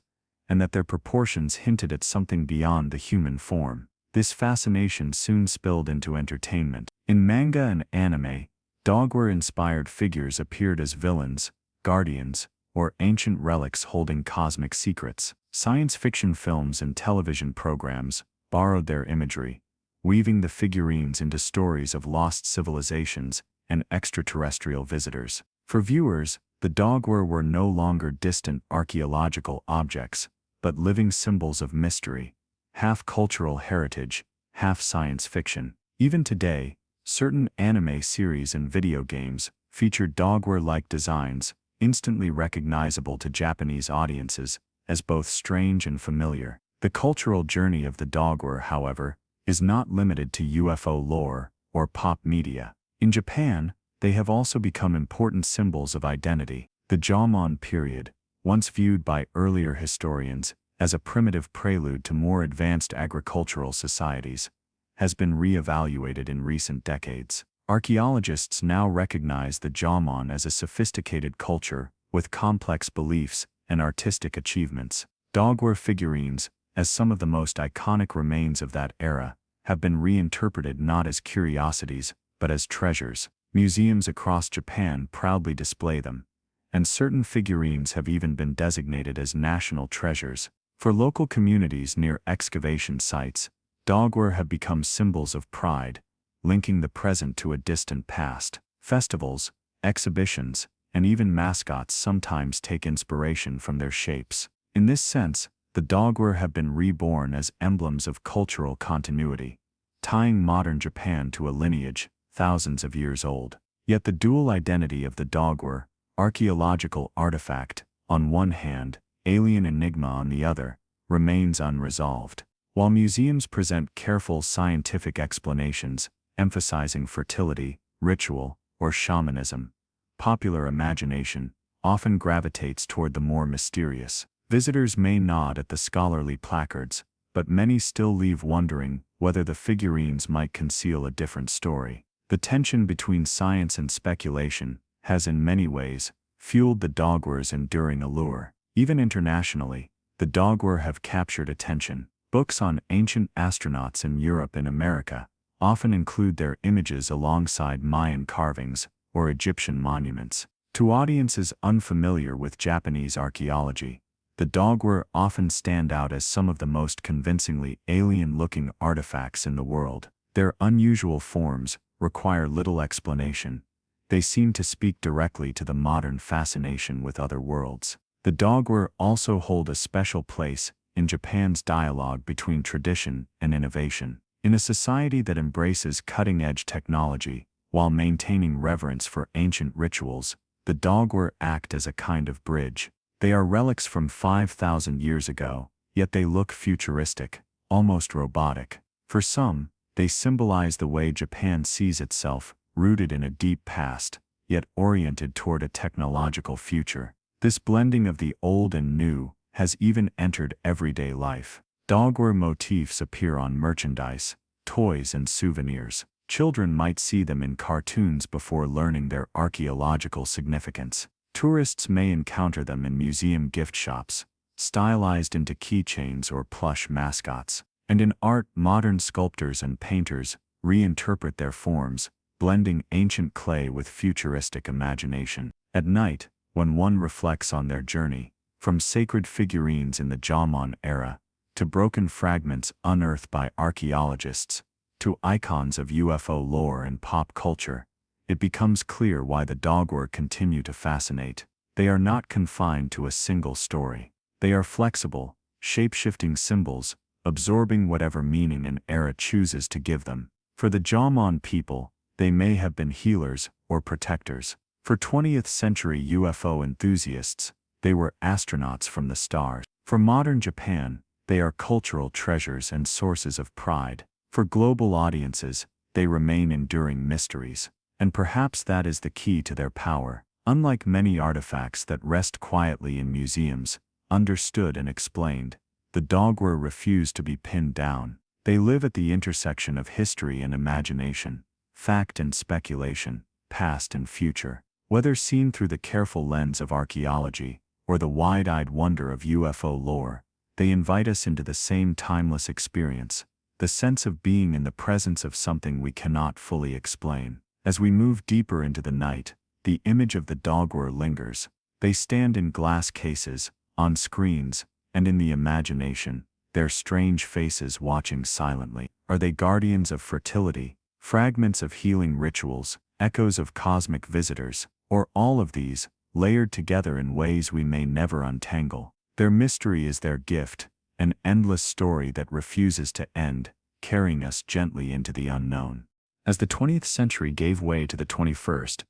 and that their proportions hinted at something beyond the human form. This fascination soon spilled into entertainment. In manga and anime, Dogū-inspired figures appeared as villains, guardians, or ancient relics holding cosmic secrets. Science fiction films and television programs borrowed their imagery, weaving the figurines into stories of lost civilizations and extraterrestrial visitors. For viewers, the Dogū were no longer distant archaeological objects, but living symbols of mystery, half cultural heritage, half science fiction. Even today, certain anime series and video games feature Dogū-like designs, instantly recognizable to Japanese audiences as both strange and familiar. The cultural journey of the Dogū, however, is not limited to UFO lore or pop media. In Japan, they have also become important symbols of identity. The Jōmon period, once viewed by earlier historians as a primitive prelude to more advanced agricultural societies, has been re-evaluated in recent decades. Archaeologists now recognize the Jōmon as a sophisticated culture with complex beliefs and artistic achievements. Dogū figurines, as some of the most iconic remains of that era, have been reinterpreted not as curiosities, but as treasures. Museums across Japan proudly display them, and certain figurines have even been designated as national treasures. For local communities near excavation sites, Dogū have become symbols of pride, linking the present to a distant past. Festivals, exhibitions, and even mascots sometimes take inspiration from their shapes. In this sense, the Dogū have been reborn as emblems of cultural continuity, tying modern Japan to a lineage thousands of years old. Yet the dual identity of the Dogū, archaeological artifact on one hand, alien enigma on the other, remains unresolved. While museums present careful scientific explanations, emphasizing fertility, ritual, or shamanism, popular imagination often gravitates toward the more mysterious. Visitors may nod at the scholarly placards, but many still leave wondering whether the figurines might conceal a different story. The tension between science and speculation has in many ways fueled the Dogū's enduring allure. Even internationally, the Dogū have captured attention. Books on ancient astronauts in Europe and America often include their images alongside Mayan carvings or Egyptian monuments. To audiences unfamiliar with Japanese archaeology, the Dogū often stand out as some of the most convincingly alien-looking artifacts in the world. Their unusual forms require little explanation. They seem to speak directly to the modern fascination with other worlds. The Dogū also hold a special place in Japan's dialogue between tradition and innovation. In a society that embraces cutting-edge technology while maintaining reverence for ancient rituals, the Dogū act as a kind of bridge. They are relics from 5,000 years ago, yet they look futuristic, almost robotic. For some, they symbolize the way Japan sees itself, rooted in a deep past, yet oriented toward a technological future. This blending of the old and new has even entered everyday life. Dogū motifs appear on merchandise, toys, and souvenirs. Children might see them in cartoons before learning their archaeological significance. Tourists may encounter them in museum gift shops, stylized into keychains or plush mascots. And in art, modern sculptors and painters reinterpret their forms, blending ancient clay with futuristic imagination. At night, when one reflects on their journey, from sacred figurines in the Jōmon era, to broken fragments unearthed by archaeologists, to icons of UFO lore and pop culture, it becomes clear why the Dogū continue to fascinate. They are not confined to a single story. They are flexible, shape-shifting symbols, absorbing whatever meaning an era chooses to give them. For the Jōmon people, they may have been healers or protectors. For 20th century UFO enthusiasts, they were astronauts from the stars. For modern Japan, they are cultural treasures and sources of pride. For global audiences, they remain enduring mysteries. And perhaps that is the key to their power. Unlike many artifacts that rest quietly in museums, understood and explained, the Dogū refuse to be pinned down. They live at the intersection of history and imagination, fact and speculation, past and future. Whether seen through the careful lens of archaeology or the wide-eyed wonder of UFO lore, they invite us into the same timeless experience, the sense of being in the presence of something we cannot fully explain. As we move deeper into the night, the image of the Dogū lingers. They stand in glass cases, on screens, and in the imagination, their strange faces watching silently. Are they guardians of fertility, fragments of healing rituals, echoes of cosmic visitors, or all of these, layered together in ways we may never untangle? Their mystery is their gift, an endless story that refuses to end, carrying us gently into the unknown. As the 20th century gave way to the 21st,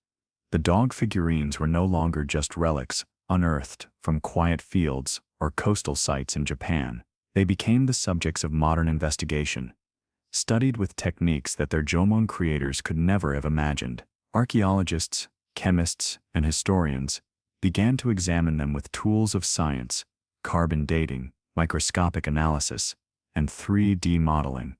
the dog figurines were no longer just relics, unearthed from quiet fields or coastal sites in Japan. They became the subjects of modern investigation, studied with techniques that their Jōmon creators could never have imagined. Archaeologists, chemists, and historians began to examine them with tools of science, carbon dating, microscopic analysis, and 3D modeling,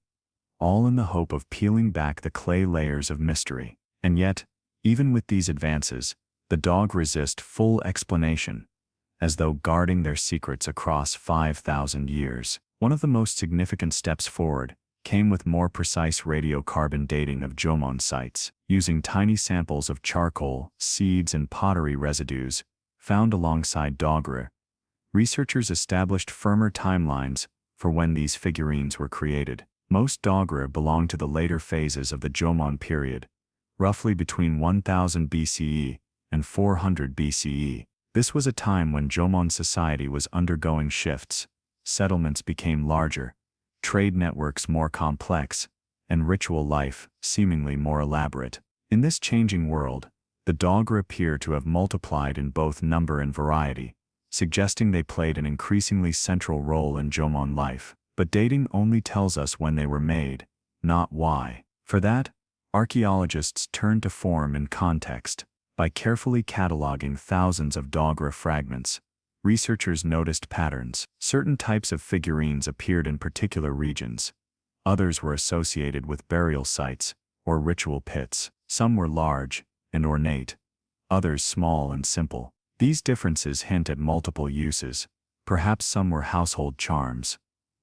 all in the hope of peeling back the clay layers of mystery. And yet, even with these advances, the Dogū resist full explanation, as though guarding their secrets across 5,000 years. One of the most significant steps forward came with more precise radiocarbon dating of Jōmon sites. Using tiny samples of charcoal, seeds, and pottery residues found alongside Dogū, researchers established firmer timelines for when these figurines were created. Most Dogū belong to the later phases of the Jōmon period, roughly between 1000 BCE and 400 BCE. This was a time when Jōmon society was undergoing shifts, settlements became larger, trade networks more complex, and ritual life seemingly more elaborate. In this changing world, the Dogū appear to have multiplied in both number and variety, suggesting they played an increasingly central role in Jōmon life. But dating only tells us when they were made, not why. For that, archaeologists turn to form and context. By carefully cataloging thousands of Dogū fragments, researchers noticed patterns. Certain types of figurines appeared in particular regions. Others were associated with burial sites or ritual pits. Some were large and ornate, others small and simple. These differences hint at multiple uses. Perhaps some were household charms,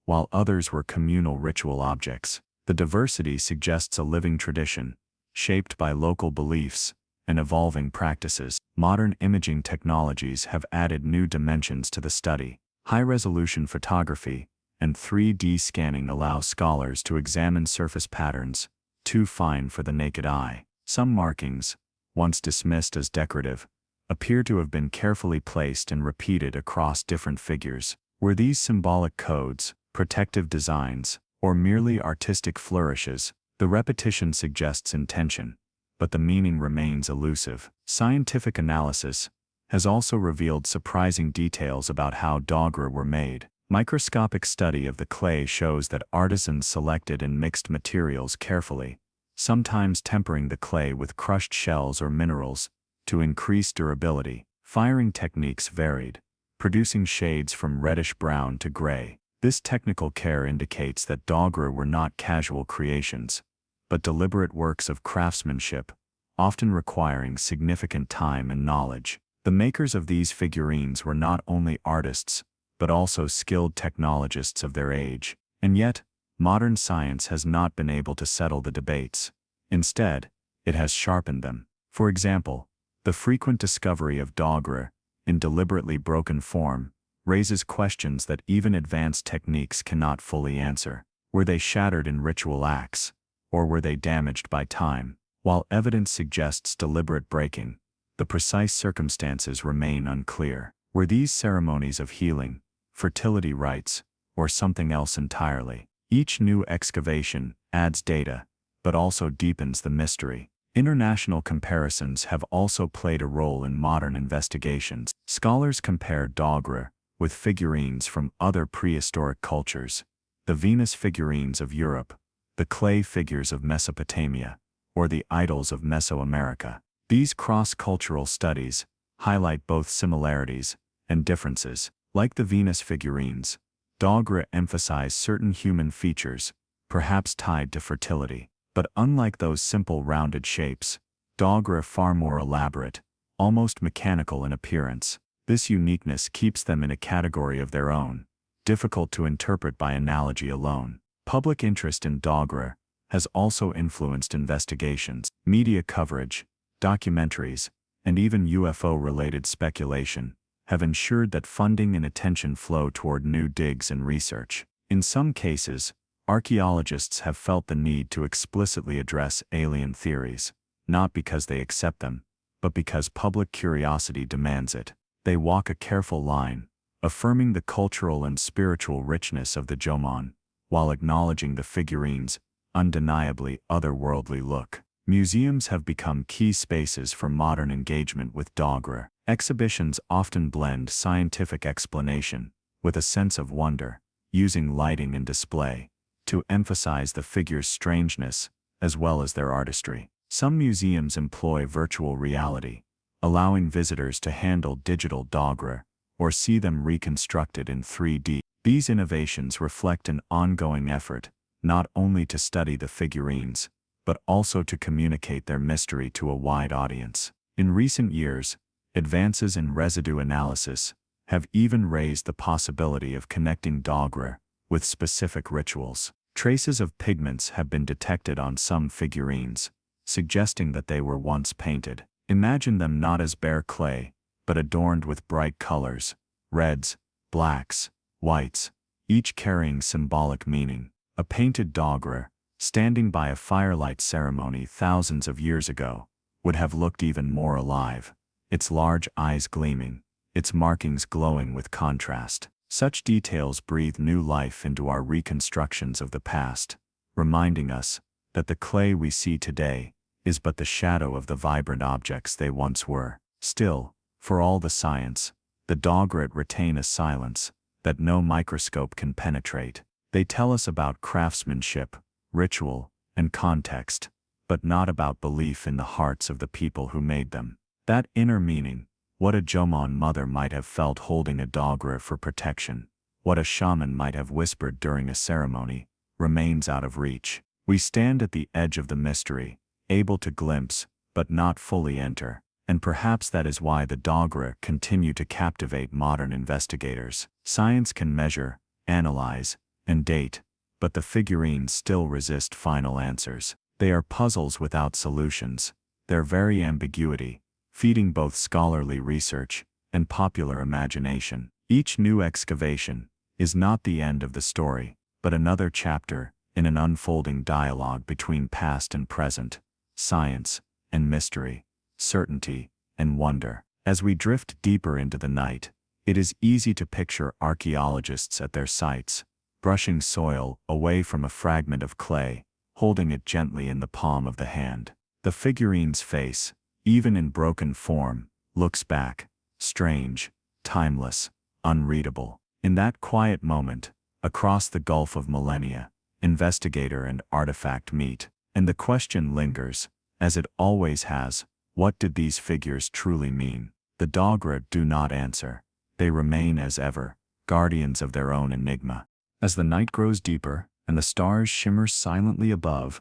while others were communal ritual objects. The diversity suggests a living tradition, shaped by local beliefs and evolving practices. Modern imaging technologies have added new dimensions to the study. High-resolution photography and 3D scanning allow scholars to examine surface patterns, too fine for the naked eye. Some markings, once dismissed as decorative, appear to have been carefully placed and repeated across different figures. Were these symbolic codes, protective designs, or merely artistic flourishes. The repetition suggests intention, but the meaning remains elusive. Scientific analysis has also revealed surprising details about how Dogū were made. Microscopic study of the clay shows that artisans selected and mixed materials carefully, sometimes tempering the clay with crushed shells or minerals to increase durability. Firing techniques varied, producing shades from reddish-brown to gray. This technical care indicates that Dogū were not casual creations, but deliberate works of craftsmanship, often requiring significant time and knowledge. The makers of these figurines were not only artists, but also skilled technologists of their age. And yet, modern science has not been able to settle the debates. Instead, it has sharpened them. For example, the frequent discovery of Dogū, in deliberately broken form, raises questions that even advanced techniques cannot fully answer. Were they shattered in ritual acts, or were they damaged by time? While evidence suggests deliberate breaking, the precise circumstances remain unclear. Were these ceremonies of healing, fertility rites, or something else entirely? Each new excavation adds data, but also deepens the mystery. International comparisons have also played a role in modern investigations. Scholars compare Dogū with figurines from other prehistoric cultures, the Venus figurines of Europe, the clay figures of Mesopotamia, or the idols of Mesoamerica. These cross-cultural studies highlight both similarities and differences. Like the Venus figurines, Dogū emphasize certain human features, perhaps tied to fertility. But unlike those simple rounded shapes, Dogū are far more elaborate, almost mechanical in appearance. This uniqueness keeps them in a category of their own, difficult to interpret by analogy alone. Public interest in Dogū has also influenced investigations. Media coverage, documentaries, and even UFO-related speculation have ensured that funding and attention flow toward new digs and research. In some cases, archaeologists have felt the need to explicitly address alien theories, not because they accept them, but because public curiosity demands it. They walk a careful line, affirming the cultural and spiritual richness of the Jōmon, while acknowledging the figurines' undeniably otherworldly look. Museums have become key spaces for modern engagement with Dogū. Exhibitions often blend scientific explanation with a sense of wonder, using lighting and display to emphasize the figures' strangeness as well as their artistry. Some museums employ virtual reality, allowing visitors to handle digital Dogū or see them reconstructed in 3D. These innovations reflect an ongoing effort not only to study the figurines, but also to communicate their mystery to a wide audience. In recent years, advances in residue analysis have even raised the possibility of connecting Dogū with specific rituals. Traces of pigments have been detected on some figurines, suggesting that they were once painted. Imagine them not as bare clay, but adorned with bright colors, reds, blacks, whites, each carrying symbolic meaning. A painted Dogū, standing by a firelight ceremony thousands of years ago, would have looked even more alive, its large eyes gleaming, its markings glowing with contrast. Such details breathe new life into our reconstructions of the past, reminding us that the clay we see today is but the shadow of the vibrant objects they once were. Still, for all the science, the Dogū retain a silence that no microscope can penetrate. They tell us about craftsmanship, ritual, and context, but not about belief in the hearts of the people who made them. That inner meaning, what a Jōmon mother might have felt holding a Dogū for protection, what a shaman might have whispered during a ceremony, remains out of reach. We stand at the edge of the mystery, able to glimpse, but not fully enter. And perhaps that is why the Dogū continue to captivate modern investigators. Science can measure, analyze, and date, but the figurines still resist final answers. They are puzzles without solutions, their very ambiguity feeding both scholarly research and popular imagination. Each new excavation is not the end of the story, but another chapter in an unfolding dialogue between past and present, science and mystery, certainty and wonder. As we drift deeper into the night, it is easy to picture archaeologists at their sites, brushing soil away from a fragment of clay, holding it gently in the palm of the hand. The figurine's face, even in broken form, looks back, strange, timeless, unreadable. In that quiet moment, across the gulf of millennia, investigator and artifact meet, and the question lingers, as it always has: what did these figures truly mean? The Dogū do not answer. They remain as ever, guardians of their own enigma. As the night grows deeper and the stars shimmer silently above,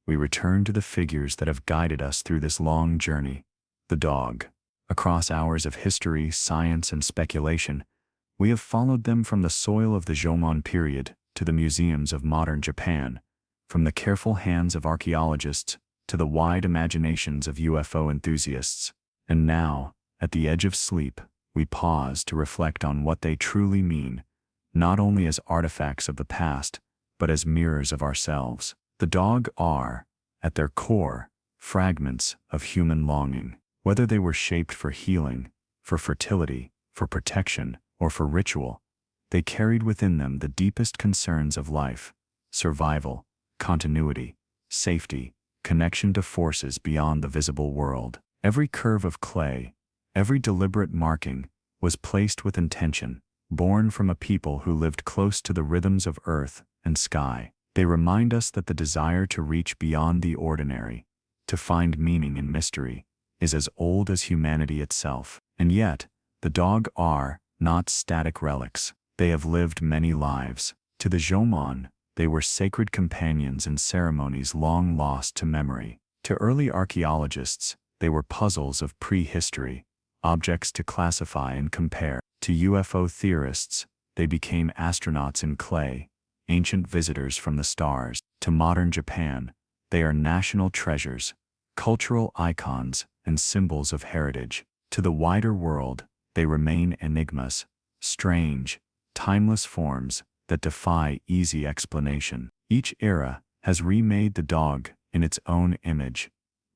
we return to the figures that have guided us through this long journey. The Dogū. Across hours of history, science, and speculation, we have followed them from the soil of the Jōmon period to the museums of modern Japan, from the careful hands of archaeologists to the wide imaginations of UFO enthusiasts. And now, at the edge of sleep, we pause to reflect on what they truly mean, not only as artifacts of the past, but as mirrors of ourselves. The Dogū are, at their core, fragments of human longing. Whether they were shaped for healing, for fertility, for protection, or for ritual, they carried within them the deepest concerns of life: survival, continuity, safety, connection to forces beyond the visible world. Every curve of clay, every deliberate marking, was placed with intention, born from a people who lived close to the rhythms of earth and sky. They remind us that the desire to reach beyond the ordinary, to find meaning in mystery, is as old as humanity itself. And yet, the Dogū are not static relics. They have lived many lives. To the Jōmon, they were sacred companions in ceremonies long lost to memory. To early archaeologists, they were puzzles of prehistory, objects to classify and compare. To UFO theorists, they became astronauts in clay, ancient visitors from the stars. To modern Japan, they are national treasures, cultural icons, and symbols of heritage. To the wider world, they remain enigmas, strange, timeless forms that defy easy explanation. Each era has remade the Dogū in its own image,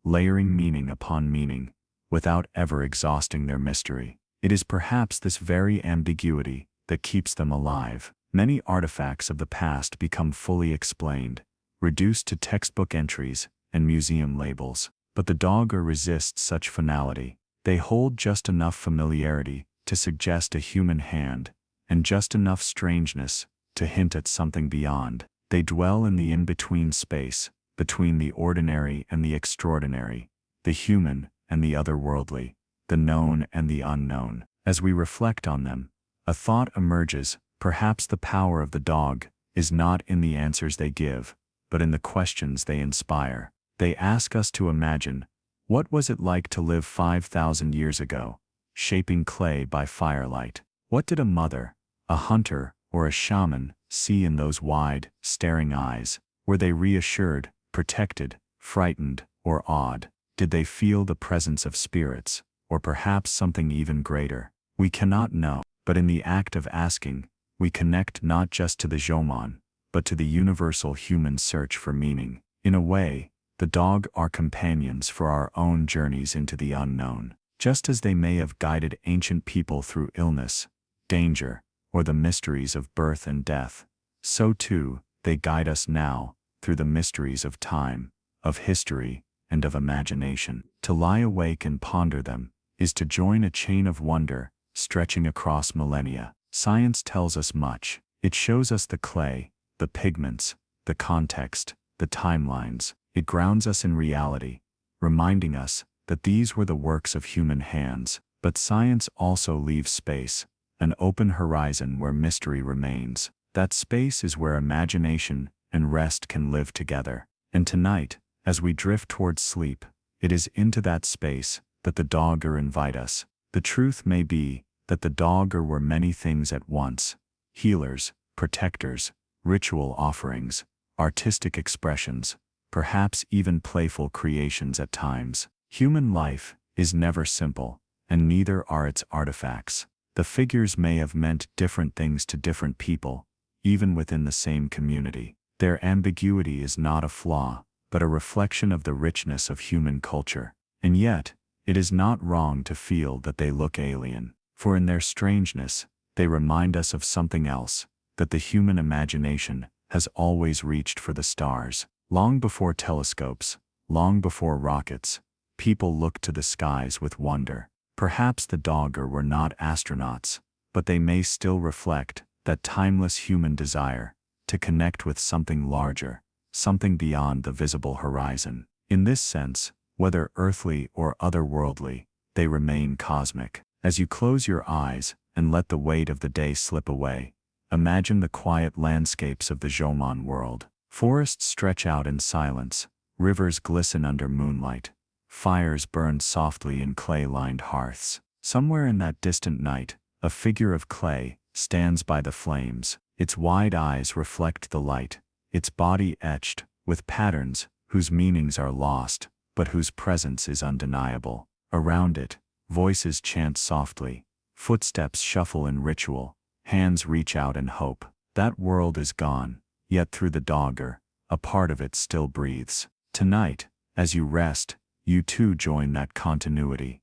layering meaning upon meaning, without ever exhausting their mystery. It is perhaps this very ambiguity that keeps them alive. Many artifacts of the past become fully explained, reduced to textbook entries and museum labels. But the Dogū resist such finality. They hold just enough familiarity to suggest a human hand, and just enough strangeness to hint at something beyond. They dwell in the in-between space, between the ordinary and the extraordinary, the human and the otherworldly, the known and the unknown. As we reflect on them, a thought emerges: perhaps the power of the Dogū is not in the answers they give, but in the questions they inspire. They ask us to imagine, what was it like to live 5,000 years ago, shaping clay by firelight? What did a mother, a hunter, or a shaman see in those wide, staring eyes? Were they reassured, protected, frightened, or awed? Did they feel the presence of spirits, or perhaps something even greater? We cannot know, but in the act of asking, we connect not just to the Jōmon, but to the universal human search for meaning. In a way, the Dogū are companions for our own journeys into the unknown. Just as they may have guided ancient people through illness, danger, or the mysteries of birth and death, so too, they guide us now, through the mysteries of time, of history, and of imagination. To lie awake and ponder them is to join a chain of wonder, stretching across millennia. Science tells us much. It shows us the clay, the pigments, the context, the timelines. It grounds us in reality, reminding us that these were the works of human hands. But science also leaves space, an open horizon where mystery remains. That space is where imagination and rest can live together. And tonight, as we drift towards sleep, it is into that space that the Dogū invite us. The truth may be that the Dogū were many things at once: healers, protectors, ritual offerings, artistic expressions, perhaps even playful creations at times. Human life is never simple, and neither are its artifacts. The figures may have meant different things to different people, even within the same community. Their ambiguity is not a flaw, but a reflection of the richness of human culture. And yet, it is not wrong to feel that they look alien, for in their strangeness, they remind us of something else: that the human imagination has always reached for the stars. Long before telescopes, long before rockets, people looked to the skies with wonder. Perhaps the Dogū were not astronauts, but they may still reflect that timeless human desire to connect with something larger, something beyond the visible horizon. In this sense, whether earthly or otherworldly, they remain cosmic. As you close your eyes and let the weight of the day slip away, imagine the quiet landscapes of the Jōmon world. Forests stretch out in silence, rivers glisten under moonlight, fires burn softly in clay-lined hearths. Somewhere in that distant night, a figure of clay stands by the flames. Its wide eyes reflect the light, its body etched with patterns whose meanings are lost, but whose presence is undeniable. Around it, voices chant softly, footsteps shuffle in ritual, hands reach out in hope. That world is gone, yet through the Dogū, a part of it still breathes. Tonight, as you rest, you too join that continuity.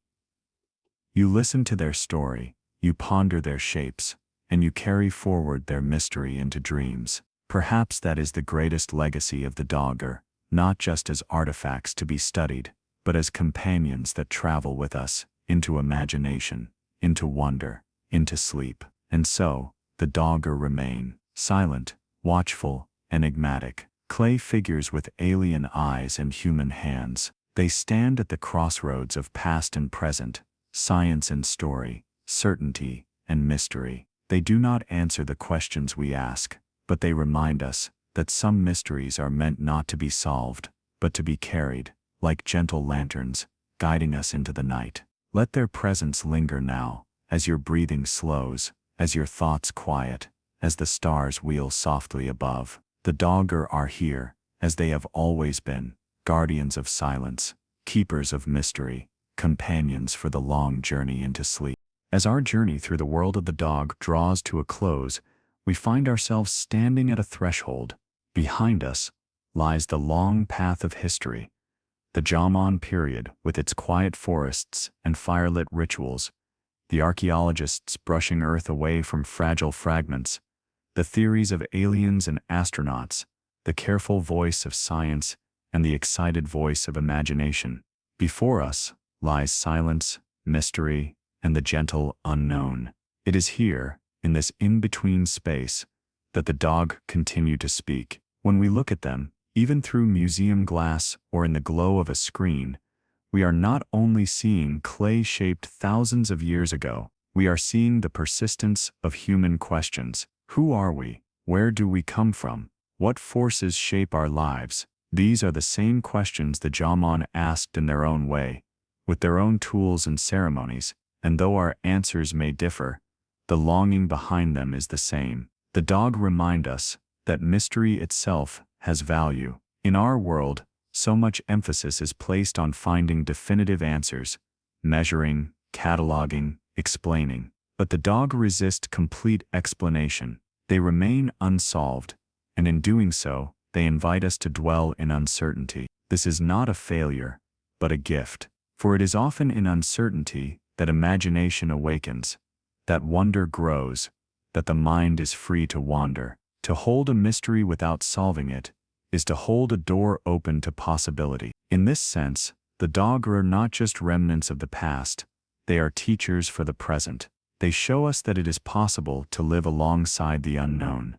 You listen to their story, you ponder their shapes, and you carry forward their mystery into dreams. Perhaps that is the greatest legacy of the Dogū, not just as artifacts to be studied, but as companions that travel with us into imagination, into wonder, into sleep. And so, the Dogū remain, silent, watchful, enigmatic, clay figures with alien eyes and human hands. They stand at the crossroads of past and present, science and story, certainty and mystery. They do not answer the questions we ask, but they remind us that some mysteries are meant not to be solved, but to be carried, like gentle lanterns, guiding us into the night. Let their presence linger now, as your breathing slows, as your thoughts quiet, as the stars wheel softly above. The Dogū are here, as they have always been, guardians of silence, keepers of mystery, companions for the long journey into sleep. As our journey through the world of the Dogū draws to a close, we find ourselves standing at a threshold. Behind us lies the long path of history, the Jōmon period with its quiet forests and firelit rituals, the archaeologists brushing earth away from fragile fragments, the theories of aliens and astronauts, the careful voice of science and the excited voice of imagination. Before us lies silence, mystery, and the gentle unknown. It is here, in this in-between space, that the Dogū continue to speak. When we look at them, even through museum glass or in the glow of a screen, we are not only seeing clay shaped thousands of years ago, we are seeing the persistence of human questions. Who are we? Where do we come from? What forces shape our lives? These are the same questions the Jōmon asked in their own way, with their own tools and ceremonies, and though our answers may differ, the longing behind them is the same. The Dogū remind us that mystery itself has value. In our world, so much emphasis is placed on finding definitive answers, measuring, cataloging, explaining. But the Dogū resist complete explanation. They remain unsolved, and in doing so, they invite us to dwell in uncertainty. This is not a failure, but a gift. For it is often in uncertainty that imagination awakens, that wonder grows, that the mind is free to wander. To hold a mystery without solving it is to hold a door open to possibility. In this sense, the Dogū are not just remnants of the past, they are teachers for the present. They show us that it is possible to live alongside the unknown,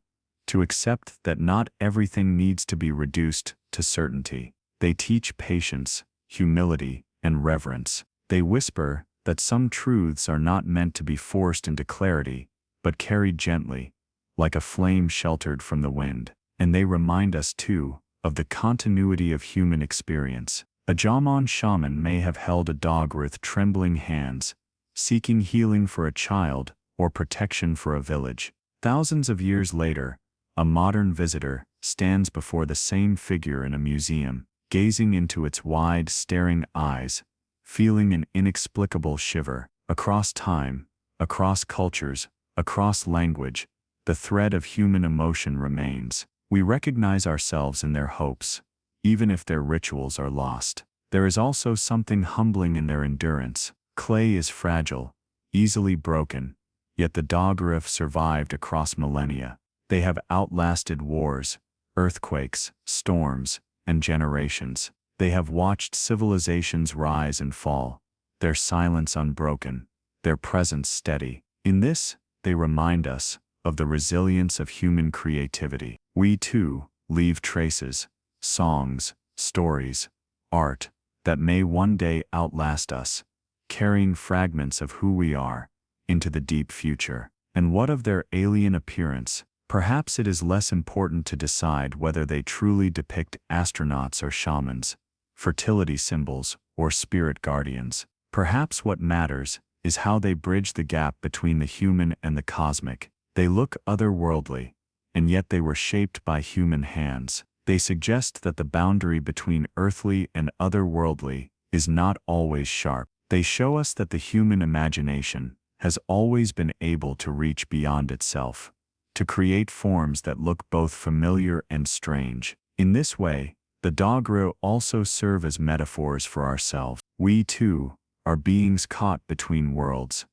to accept that not everything needs to be reduced to certainty. They teach patience, humility, and reverence. They whisper that some truths are not meant to be forced into clarity, but carried gently, like a flame sheltered from the wind. And they remind us, too, of the continuity of human experience. A Jōmon shaman may have held a Dogū with trembling hands, seeking healing for a child or protection for a village. Thousands of years later, a modern visitor stands before the same figure in a museum, gazing into its wide, staring eyes, feeling an inexplicable shiver. Across time, across cultures, across language, the thread of human emotion remains. We recognize ourselves in their hopes, even if their rituals are lost. There is also something humbling in their endurance. Clay is fragile, easily broken, yet the Dogū have survived across millennia. They have outlasted wars, earthquakes, storms, and generations. They have watched civilizations rise and fall, their silence unbroken, their presence steady. In this, they remind us of the resilience of human creativity. We too leave traces, songs, stories, art, that may one day outlast us, carrying fragments of who we are into the deep future. And what of their alien appearance? Perhaps it is less important to decide whether they truly depict astronauts or shamans, fertility symbols or spirit guardians. Perhaps what matters is how they bridge the gap between the human and the cosmic. They look otherworldly, and yet they were shaped by human hands. They suggest that the boundary between earthly and otherworldly is not always sharp. They show us that the human imagination has always been able to reach beyond itself, to create forms that look both familiar and strange. In this way, the Dogū also serve as metaphors for ourselves. We too are beings caught between worlds,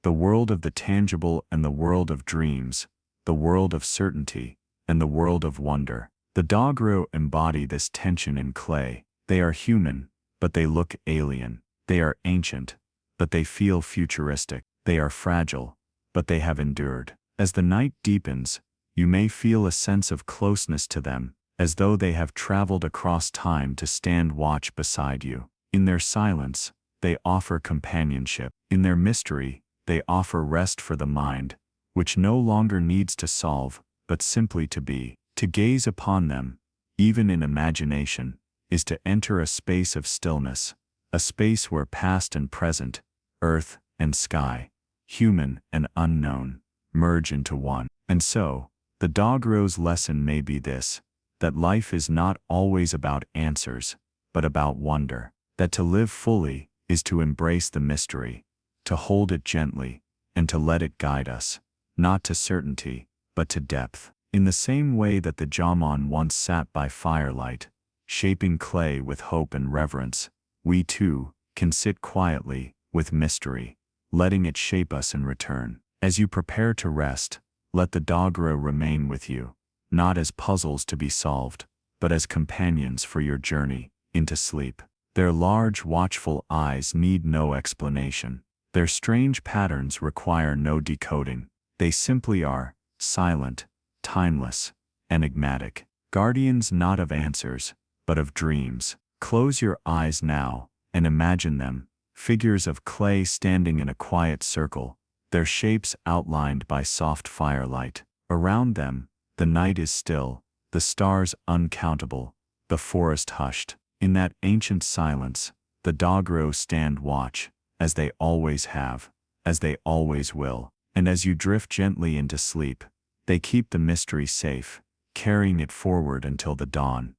the world of the tangible and the world of dreams, the world of certainty and the world of wonder. The Dogū embody this tension in clay. They are human, but they look alien. They are ancient, but they feel futuristic. They are fragile, but they have endured. As the night deepens, you may feel a sense of closeness to them, as though they have traveled across time to stand watch beside you. In their silence, they offer companionship. In their mystery, they offer rest for the mind, which no longer needs to solve, but simply to be. To gaze upon them, even in imagination, is to enter a space of stillness, a space where past and present, earth and sky, human and unknown, merge into one. And so, the Dogū's lesson may be this, that life is not always about answers, but about wonder. That to live fully is to embrace the mystery, to hold it gently, and to let it guide us, not to certainty, but to depth. In the same way that the Jōmon once sat by firelight, shaping clay with hope and reverence, we too can sit quietly with mystery, letting it shape us in return. As you prepare to rest, let the Dogū remain with you, not as puzzles to be solved, but as companions for your journey into sleep. Their large, watchful eyes need no explanation. Their strange patterns require no decoding. They simply are, silent, timeless, enigmatic. Guardians not of answers, but of dreams. Close your eyes now, and imagine them, figures of clay standing in a quiet circle, their shapes outlined by soft firelight. Around them, the night is still, the stars uncountable, the forest hushed. In that ancient silence, the Dogū stand watch, as they always have, as they always will. And as you drift gently into sleep, they keep the mystery safe, carrying it forward until the dawn.